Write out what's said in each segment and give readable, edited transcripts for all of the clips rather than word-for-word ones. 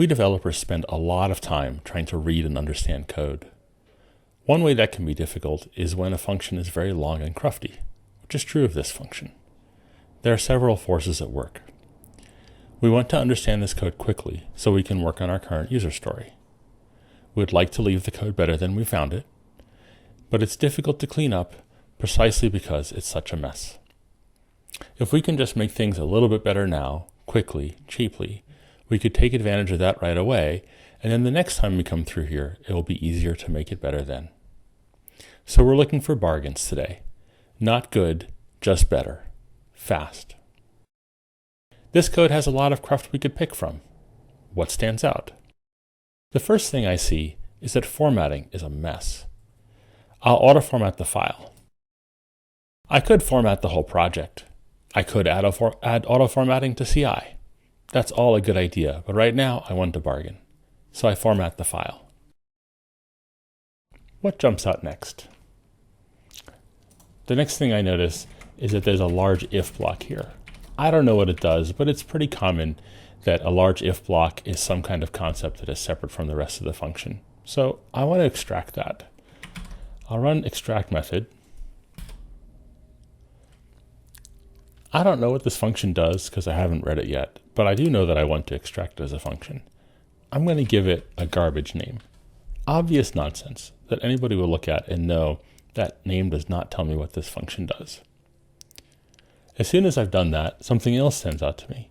We developers spend a lot of time trying to read and understand code. One way that can be difficult is when a function is very long and crufty, which is true of this function. There are several forces at work. We want to understand this code quickly so we can work on our current user story. We'd like to leave the code better than we found it, but it's difficult to clean up precisely because it's such a mess. If we can just make things a little bit better now, quickly, cheaply, we could take advantage of that right away, and then the next time we come through here, it will be easier to make it better then. So we're looking for bargains today. Not good, just better. Fast. This code has a lot of cruft we could pick from. What stands out? The first thing I see is that formatting is a mess. I'll auto-format the file. I could format the whole project. I could add auto-formatting to CI. That's all a good idea, but right now I want to bargain. So I format the file. What jumps out next? The next thing I notice is that there's a large if block here. I don't know what it does, but it's pretty common that a large if block is some kind of concept that is separate from the rest of the function. So I want to extract that. I'll run extract method. I don't know what this function does because I haven't read it yet, but I do know that I want to extract it as a function. I'm going to give it a garbage name. Obvious nonsense that anybody will look at and know that name does not tell me what this function does. As soon as I've done that, something else stands out to me.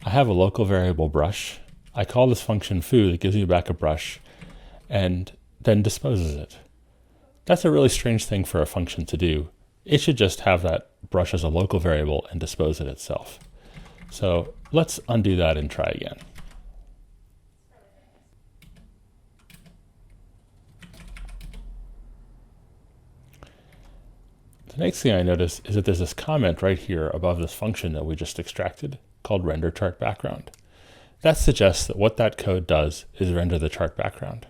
I have a local variable brush. I call this function foo that gives me back a brush and then disposes it. That's a really strange thing for a function to do. It should just have that brush as a local variable and dispose it itself. So let's undo that and try again. The next thing I notice is that there's this comment right here above this function that we just extracted called render chart background. That suggests that what that code does is render the chart background.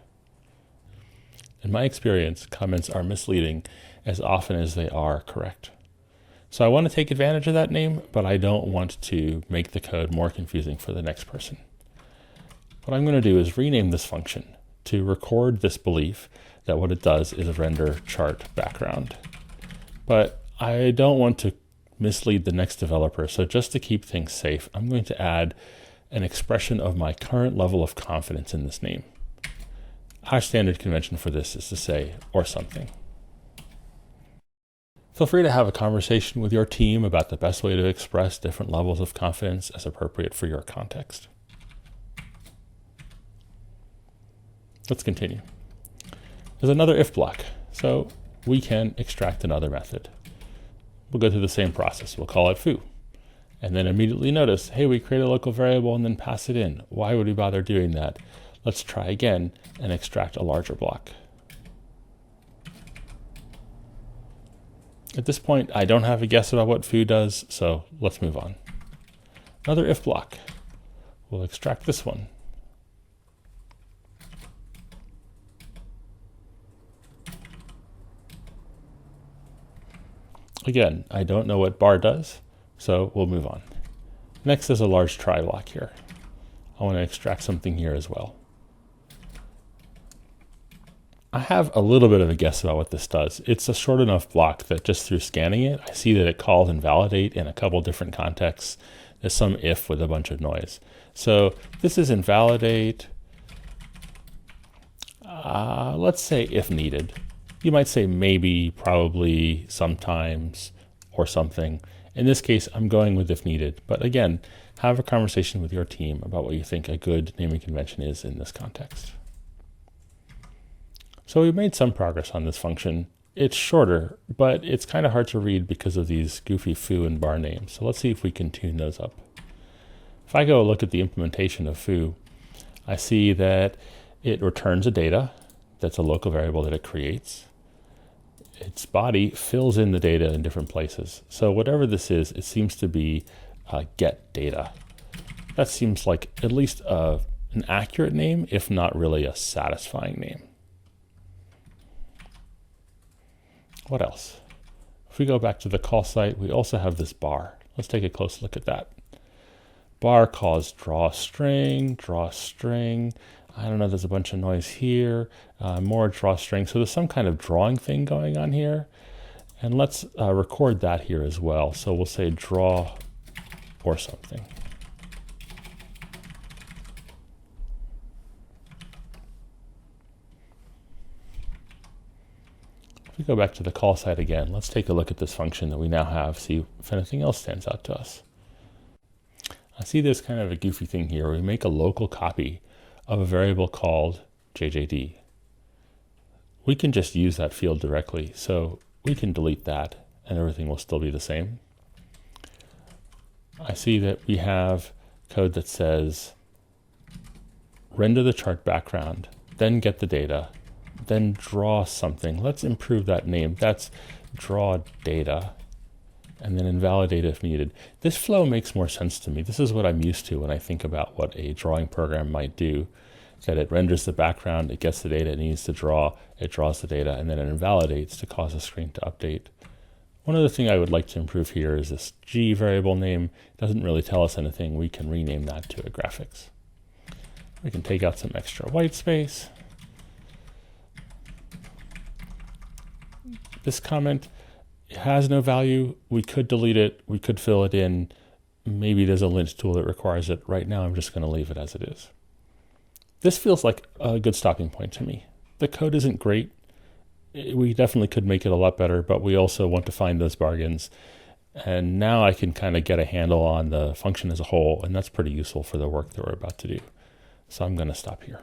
In my experience, comments are misleading as often as they are correct. So I want to take advantage of that name, but I don't want to make the code more confusing for the next person. What I'm going to do is rename this function to record this belief that what it does is render chart background. But I don't want to mislead the next developer, so just to keep things safe, I'm going to add an expression of my current level of confidence in this name. Our standard convention for this is to say, or something. Feel free to have a conversation with your team about the best way to express different levels of confidence as appropriate for your context. Let's continue. There's another if block, so we can extract another method. We'll go through the same process. We'll call it foo. And then immediately notice, hey, we create a local variable and then pass it in. Why would we bother doing that? Let's try again and extract a larger block. At this point, I don't have a guess about what foo does, so let's move on. Another if block. We'll extract this one. Again, I don't know what bar does, so we'll move on. Next is a large try block here. I want to extract something here as well. I have a little bit of a guess about what this does. It's a short enough block that just through scanning it, I see that it calls invalidate in a couple different contexts. There's some if with a bunch of noise. So this is invalidate. Let's say if needed. You might say maybe, probably, sometimes, or something. In this case, I'm going with if needed. But again, have a conversation with your team about what you think a good naming convention is in this context. So we made some progress on this function. It's shorter, but it's kind of hard to read because of these goofy foo and bar names. So let's see if we can tune those up. If I go look at the implementation of foo, I see that it returns a data. That's a local variable that it creates. Its body fills in the data in different places. So whatever this is, it seems to be get data. That seems like at least an accurate name, if not really a satisfying name. What else? If we go back to the call site, we also have this bar. Let's take a close look at that. bar calls drawString. I don't know, there's a bunch of noise here, more drawString. So there's some kind of drawing thing going on here. And let's record that here as well. So we'll say draw or something. If we go back to the call side again, let's take a look at this function that we now have, see if anything else stands out to us. I see there's kind of a goofy thing here. We make a local copy of a variable called JJD. We can just use that field directly, so we can delete that and everything will still be the same. I see that we have code that says render the chart background, then get the data, then draw something. Let's improve that name. That's draw data, and then invalidate if needed. This flow makes more sense to me. This is what I'm used to when I think about what a drawing program might do. That it renders the background, it gets the data it needs to draw, it draws the data, and then it invalidates to cause the screen to update. One other thing I would like to improve here is this G variable name. It doesn't really tell us anything. We can rename that to a graphics. We can take out some extra white space. This comment has no value. We could delete it. We could fill it in. Maybe there's a lint tool that requires it. Right now, I'm just going to leave it as it is. This feels like a good stopping point to me. The code isn't great. We definitely could make it a lot better, but we also want to find those bargains. And now I can kind of get a handle on the function as a whole, and that's pretty useful for the work that we're about to do. So I'm going to stop here.